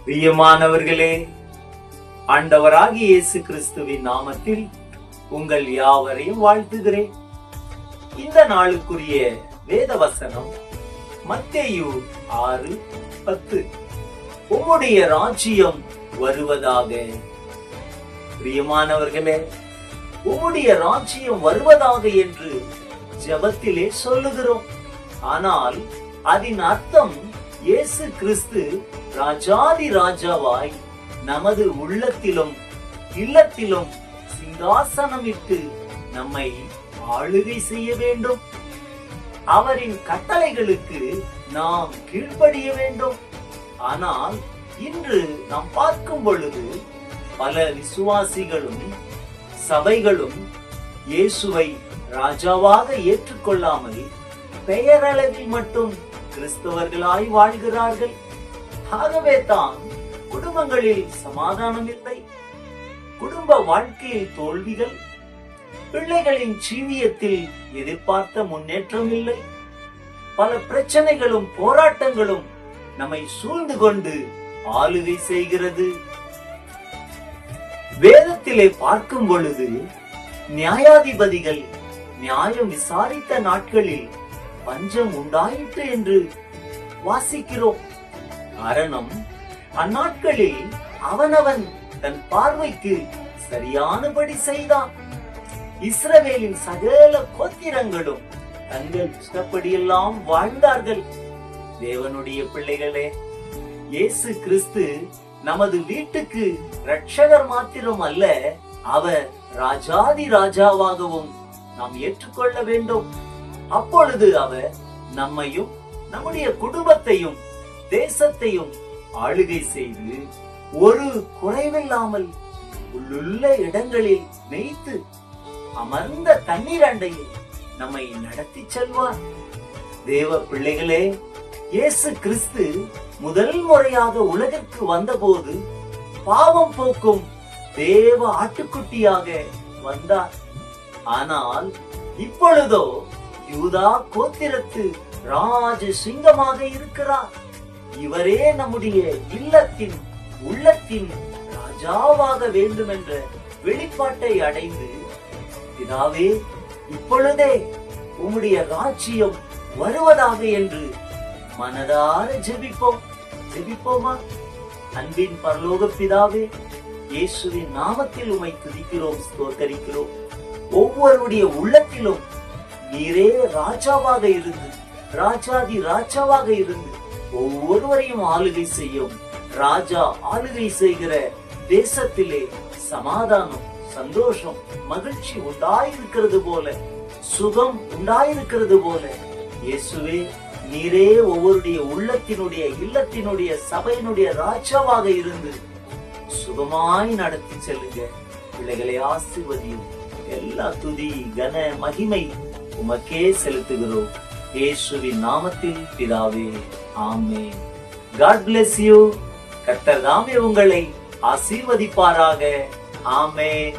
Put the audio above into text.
பிரியமானவர்களே, ஆண்டவராகிய இயேசு கிறிஸ்துவின் நாமத்தில் உங்கள் யாவரையும் வாழ்த்துகிறேன். இந்த நாளுக்குரிய வேத வசனம் மத்தேயு 6:10. உம்முடைய ராஜ்யம் வருவதாக. பிரியமானவர்களே, உம்முடைய ராஜ்யம் வருவதாக என்று ஜெபத்திலே சொல்லுகிறோம். ஆனால் அதன் அர்த்தம் இயேசு கிறிஸ்து ராஜாதி ராஜாவாய் நமது உள்ளத்திலும் இல்லத்திலும் சிங்காசனமிட்டு நம்மை ஆளுகை செய்ய வேண்டும். அவரின் கட்டளைகளுக்கு நாம் கீழ்ப்படிய வேண்டும். ஆனால் இன்று நாம் பார்க்கும் பொழுது பல விசுவாசிகளும் சபைகளும் இயேசுவை ராஜாவாக ஏற்றுக்கொள்ளாமல் பெயரளவில் மட்டும் கிறிஸ்தவர்களாய் வாழ்கிறார்கள். ஆகவே தான் குடும்பங்களில் சமாதானம் இல்லை, குடும்ப வாழ்க்கையில் தோல்விகள், பிள்ளைகளின் ஜீவியத்தில் எதிர்பார்த்த முன்னேற்றம் இல்லை. பல பிரச்சனைகளும் போராட்டங்களும் நம்மை சூழ்ந்து கொண்டு ஆளுகை செய்கிறது. வேதத்திலே பார்க்கும் பொழுது நியாயாதிபதிகள் நியாயம் விசாரித்த நாட்களில் பஞ்சம் உண்டாயிற்று என்று வாசிக்கிறோம். காரணம், அந்நாட்களில் அவனவன் தன் பார்வைக்கு சரியானபடி செய்தான். இஸ்ரவேலின் சகல கோத்திரங்களும் தங்கள் இஷ்டப்படியெல்லாம் வாழ்ந்தார்கள். தேவனுடைய பிள்ளைகளே, இயேசு கிறிஸ்து நமது வீட்டுக்கு இரட்சகர் மாத்திரம் அல்ல, அவர் ராஜாதி ராஜாவாகவும் நாம் ஏற்றுக்கொள்ள வேண்டும். அப்பொழுது அவர் நம்மையும் நம்முடைய குடும்பத்தையும் தேசத்தையும் ஆளுகை செய்து ஒரு குறைவில்லாமல் உள்ளுள்ள இடங்களில் மேய்த்து அமர்ந்த தண்ணீர் அண்டையில் நம்மை நடத்தி செல்வார். தேவ பிள்ளைகளே, இயேசு கிறிஸ்து முதல் முறையாக உலகிற்கு வந்தபோது பாவம் போக்கும் தேவ ஆட்டுக்குட்டியாக வந்தார். ஆனால் இப்பொழுதோ யூதா கோத்திரத்து ராஜ சிங்கமாக இருக்கிறார். இவரே நம்முடைய இல்லத்தின் உள்ளத்தின் ராஜாவாக வேண்டும் என்ற வெளிப்பாட்டை அடைந்து, பிதாவே, இப்பொழுதே உம்முடைய ராஜ்யம் வருவதாக என்று மனதார ஜெபிப்போமா? அன்பின் பரலோக பிதாவே, இயேசுவின் நாமத்தில் உம்மை துதிக்கிறோம், ஸ்தோத்தரிக்கிறோம். ஒவ்வொருடைய உள்ளத்திலும் நீரே ராஜாவாக இருந்து, ராஜாதி ராஜாவாக இருந்து ஒவ்வொருவரையும் ஆளுகை செய்யும். ராஜா ஆளுகை செய்கிற தேசத்திலே சமாதானம், சந்தோஷம், மகிழ்ச்சி உண்டாயிருக்கிறது போல, சுகம் உண்டாயிருக்கிறது போல, இயேசுவே நீரே ஒவ்வொருடைய உள்ளத்தினுடைய இல்லத்தினுடைய சபையினுடைய ராஜாவாக இருந்து சுகமாய் நடத்தி செல்லுங்க. பிள்ளைகளை ஆசீர்வதியும். எல்லா துதி கன மகிமை உமக்கே செலுத்துகிறோம், இயேசுவின் நாமத்தில் பிதாவே, ஆமென். God bless you. கர்த்தர் தாமே உங்களை ஆசீர்வதிப்பாராக. ஆமென்.